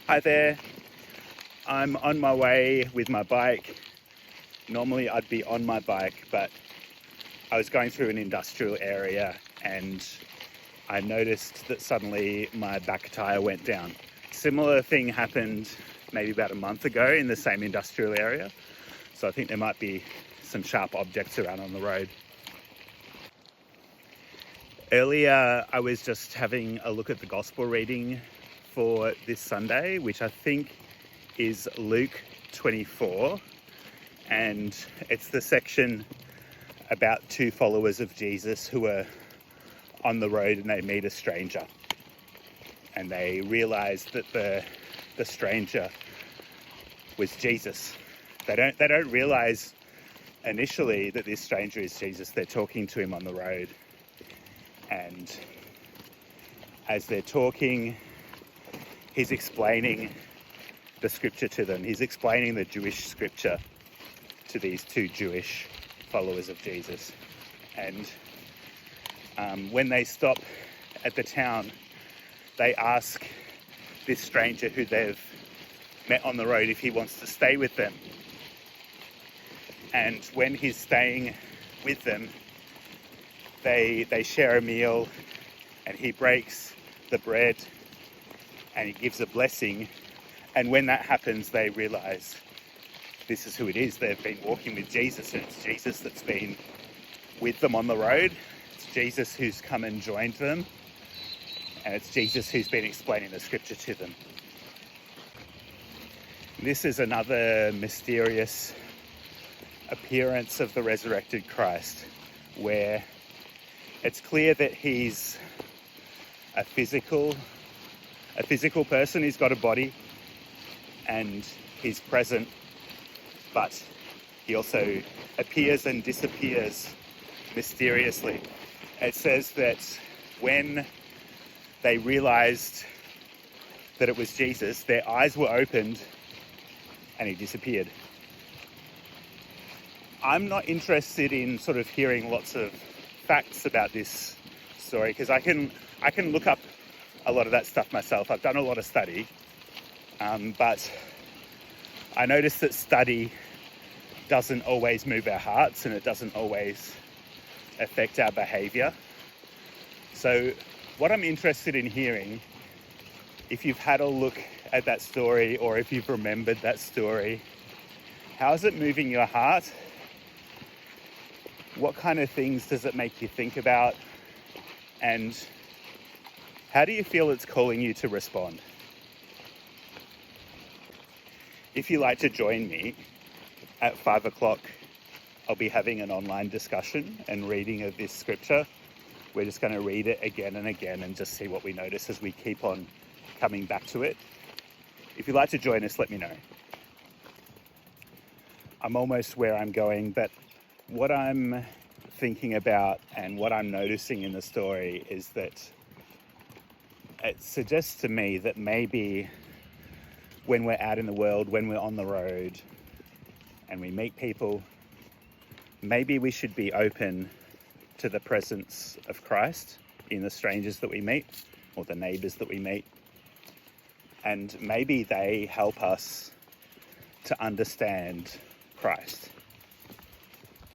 Hi there, I'm on my way with my bike. Normally I'd be on my bike, but I was going through an industrial area and I noticed that suddenly my back tyre went down. Similar thing happened maybe about a month ago in the same industrial area. So I think there might be some sharp objects around on the road. Earlier, I was just having a look at the gospel reading for this Sunday, which I think is Luke 24. And it's the section about two followers of Jesus who are on the road and they meet a stranger. And they realize that the stranger was Jesus. They don't realize initially that this stranger is Jesus. They're talking to him on the road. And as they're talking, he's explaining the scripture to them. He's explaining the Jewish scripture to these two Jewish followers of Jesus. And when they stop at the town, they ask this stranger who they've met on the road if he wants to stay with them. And when he's staying with them, they share a meal, and he breaks the bread and he gives a blessing. And when that happens, they realize this is who it is. They've been walking with Jesus, and it's Jesus that's been with them on the road. It's Jesus who's come and joined them, and it's Jesus who's been explaining the scripture to them. This is another mysterious appearance of the resurrected Christ, where it's clear that he's a physical person. He's got a body and he's present, but he also appears and disappears mysteriously. It says that when they realized that it was Jesus, their eyes were opened and he disappeared. I'm not interested in sort of hearing lots of facts about this story, because I can look up a lot of that stuff myself. I've done a lot of study, but I notice that study doesn't always move our hearts and it doesn't always affect our behaviour. So what I'm interested in hearing, if you've had a look at that story or if you've remembered that story, how is it moving your heart? What kind of things does it make you think about? And how do you feel it's calling you to respond? If you'd like to join me at 5 o'clock, I'll be having an online discussion and reading of this scripture. We're just going to read it again and again and just see what we notice as we keep on coming back to it. If you'd like to join us, let me know. I'm almost where I'm going, but what I'm thinking about and what I'm noticing in the story is that it suggests to me that maybe when we're out in the world, when we're on the road and we meet people, maybe we should be open to the presence of Christ in the strangers that we meet or the neighbours that we meet. And maybe they help us to understand Christ.